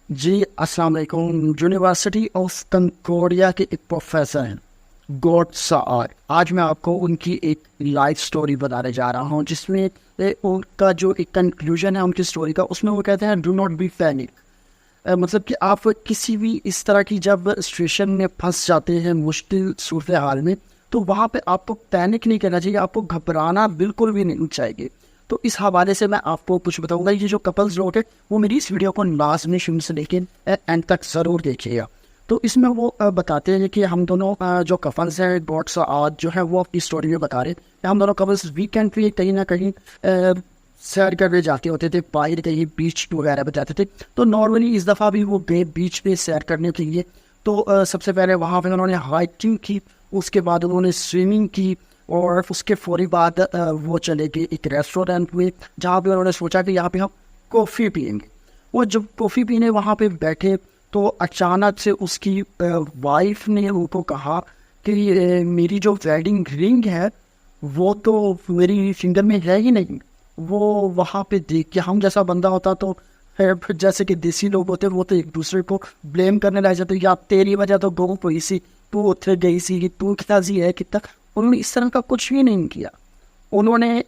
जी अस्सलाम वालेकुम। University of कंकोडिया के एक प्रोफेसर हैं गॉड सार। आज मैं आपको उनकी एक लाइफ स्टोरी बताने जा रहा हूँ जिसमें उनका जो एक कंक्लूजन है उनकी स्टोरी का, उसमें वो कहते हैं डू नॉट बी पैनिक। मतलब कि आप किसी भी इस तरह की जब सिचुएशन में फंस जाते हैं, मुश्किल सूरत हाल में, तो वहाँ पे आपको पैनिक नहीं करना चाहिए, आपको घबराना बिल्कुल भी नहीं चाहिए। तो इस हवाले से मैं आपको कुछ बताऊंगा। ये जो कपल्स लोग हैं वो मेरी इस वीडियो को लाजमी शुरू से लेकिन एंड तक ज़रूर देखिएगा। तो इसमें वो बताते हैं कि हम दोनों जो कपल्स हैं गॉड्स आज जो है वो अपनी स्टोरी में बता रहे हैं। हम दोनों कपल्स वीकेंड पे कहीं ना कहीं सैर करने जाते होते थे, बाहर कहीं बीच वगैरह पे जाते थे। तो नॉर्मली इस दफ़ा भी वो गए बीच पे सैर करने के लिए। तो सबसे पहले वहाँ पे उन्होंने हाइकिंग की, उसके बाद उन्होंने स्विमिंग की और उसके फौरी बाद वो चले गए एक रेस्टोरेंट में जहाँ पे उन्होंने सोचा कि यहाँ पे हम कॉफ़ी पियेंगे। वो जब कॉफ़ी पीने वहाँ पे बैठे तो अचानक से उसकी वाइफ ने उनको कहा कि मेरी जो वेडिंग रिंग है वो तो मेरी फिंगर में है ही नहीं। वो वहाँ पे देख के हम जैसा बंदा होता तो फिर जैसे कि देसी लोग होते वो तो एक दूसरे को ब्लेम करने लग जाते, या तेरी वजह तो गो हुई सी, तू उठे गई सी, तू कितना सी है कितना। उन्होंने इस तरह का कुछ भी नहीं किया। उन्होंने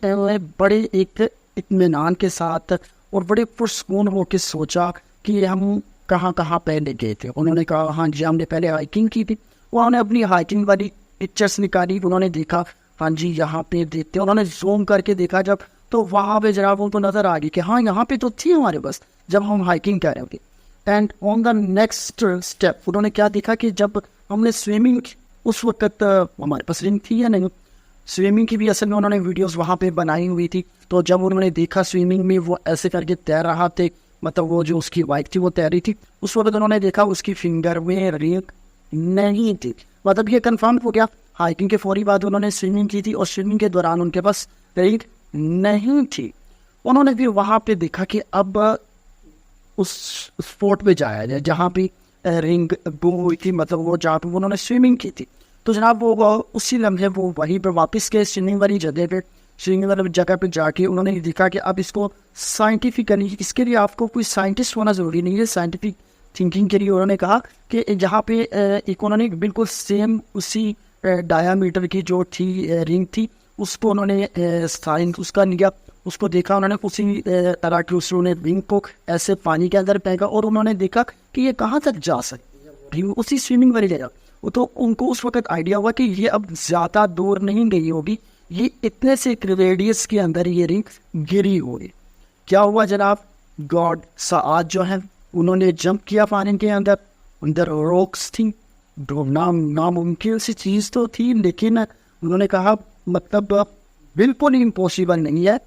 बड़े एक इत्मीनान के साथ और बड़े पुरस्कून होकर सोचा कि हम कहाँ कहाँ पहले गए थे। उन्होंने कहा हाँ जी हमने पहले हाइकिंग की थी। उन्होंने अपनी हाइकिंग वाली पिक्चर्स निकाली, उन्होंने देखा हाँ जी यहाँ पे देखते। उन्होंने जूम करके देखा जब, तो वहाँ पे जरा उनको नज़र आ गई कि हाँ यहाँ पे तो थी हमारे बस जब हम हाइकिंग कर रहे थे। And on the next step उन्होंने क्या देखा कि जब हमने स्विमिंग, उस वक्त हमारे पास रिंग थी या नहीं, स्विमिंग की भी असल में उन्होंने वीडियोस वहाँ पे बनाई हुई थी। तो जब उन्होंने देखा स्विमिंग में वो ऐसे करके तैर रहा थे, मतलब वो जो उसकी वाइफ थी वो तैर रही थी, उस वक्त उन्होंने देखा उसकी फिंगर में रिंग नहीं थी। मतलब ये कंफर्म हो गया। हाइकिंग के फौरी बाद उन्होंने स्विमिंग की थी और स्विमिंग के दौरान उनके पास रिंग नहीं थी। उन्होंने फिर वहाँ पे देखा कि अब उस स्पॉट पे जाया जाए जहाँ पे रिंग गुम हुई थी, मतलब वो जहाँ पे उन्होंने स्विमिंग की थी। तो जनाब वो उसी लम्हे वो वहीं पे वापस गए स्विमिंग वाली जगह पे। स्विमिंग वाली जगह पे जाके उन्होंने देखा कि अब इसको साइंटिफिकली, इसके लिए आपको कोई साइंटिस्ट होना ज़रूरी नहीं है, साइंटिफिक थिंकिंग के लिए उन्होंने कहा कि जहाँ पे एक उन्होंने बिल्कुल सेम उसी डायामीटर की जो थी रिंग थी उसको उन्होंने साइंस उसका लिया, उसको देखा। उन्होंने उसी तरह की उन्होंने रिंग को ऐसे पानी के अंदर फेंका और उन्होंने देखा कि ये कहाँ तक जा सकती है, उसी स्विमिंग वाली जगह। तो उनको उस वक्त आइडिया हुआ कि ये अब ज़्यादा दूर नहीं गई होगी, ये इतने से रेडियस के अंदर ये रिंग गिरी होगी। क्या हुआ जनाब, गॉड साद जो है उन्होंने जंप किया पानी के अंदर। अंदर रॉक्स थी, नामुमकिन सी चीज़ तो थी, लेकिन उन्होंने कहा मतलब बिल्कुल इम्पॉसिबल नहीं है।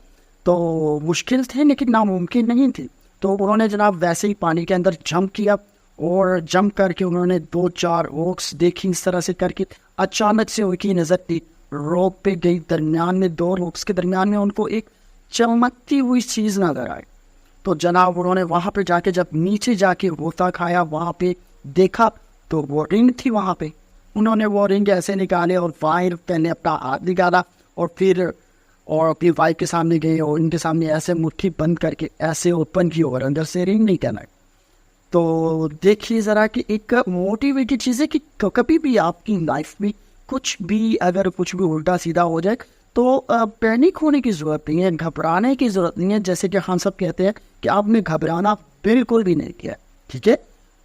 तो मुश्किल थे लेकिन नामुमकिन नहीं थी। तो उन्होंने जनाब वैसे ही पानी के अंदर जंप किया और जंप करके उन्होंने 2-4 रॉक्स देखी। इस तरह से करके अचानक से उनकी नज़र थी रॉक पे गई, दरमियान में 2 रॉक्स के दरमियान में उनको एक चमकती हुई चीज़ नजर आई। तो जनाब उन्होंने वहाँ पे जाके जब नीचे जाके होता खाया वहाँ पे देखा तो वो रिंग थी वहाँ पे। उन्होंने वो रिंग ऐसे निकाले और वाइफ पहले अपना हाथ निकाला और अपनी वाइफ के सामने गए और इनके सामने ऐसे मुट्ठी बंद करके ऐसे ओपन की और अंदर से रिंग नहीं करना। तो देखिए ज़रा कि एक मोटिवेटेड चीज़ है कि कभी भी आपकी लाइफ में कुछ भी अगर कुछ भी उल्टा सीधा हो जाए तो पैनिक होने की ज़रूरत नहीं है, घबराने की ज़रूरत नहीं है। जैसे कि हम सब कहते हैं कि आपने घबराना बिल्कुल भी नहीं किया, ठीक है।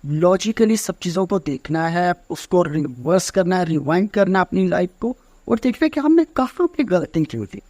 लॉजिकली सब चीज़ों को देखना है, उसको रिवर्स करना है, रिवाइंड करना है अपनी लाइफ को और देखना है कि हमने कहाँ पे गलती की थी।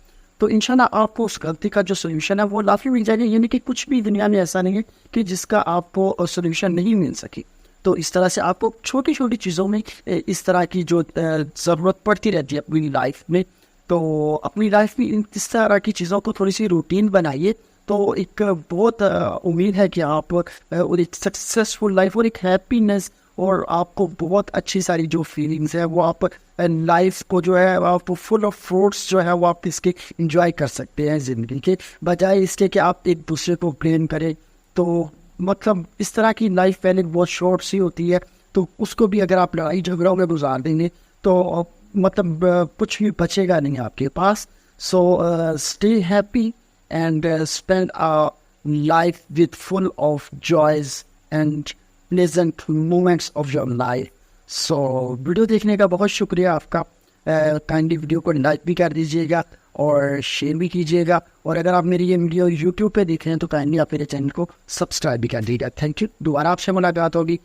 तो इंशाल्लाह आपको उस गलती का जो सोल्यूशन है वो लाफी मिल जाएगा। यानी कि कुछ भी दुनिया में ऐसा नहीं है कि जिसका आपको सोल्यूशन नहीं मिल सकी। तो इस तरह से आपको छोटी छोटी चीज़ों में इस तरह की जो ज़रूरत पड़ती रहती है अपनी लाइफ में, तो अपनी लाइफ में इस तरह की चीज़ों को थोड़ी सी रूटीन बनाइए। तो एक बहुत उम्मीद है कि आप और एक सक्सेसफुल लाइफ और एक हैप्पीनेस और आपको बहुत अच्छी सारी जो फीलिंग्स है वो आप लाइफ को जो है आप फुल ऑफ फ्रूट्स जो है वो आप इसके इंजॉय कर सकते हैं ज़िंदगी के, बजाय इसके कि आप एक दूसरे को ब्लेम करें। तो मतलब इस तरह की लाइफ पहले बहुत शॉर्ट सी होती है, तो उसको भी अगर आप लड़ाई झगड़ों में गुजार देंगे तो मतलब कुछ भी बचेगा नहीं आपके पास। So stay happy and spend our life with full of joys and pleasant moments of your life. So video देखने का बहुत शुक्रिया आपका. काइंडली वीडियो को लाइक भी कर दीजिएगा और शेयर भी कीजिएगा. और अगर आप मेरी ये वीडियो यूट्यूब पे देख रहे हैं तो काइंडली आप मेरे चैनल को सब्सक्राइब भी कर दीजिएगा. Thank you. दोबारा आपसे मुलाकात होगी.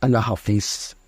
अल्लाह हाफिज़.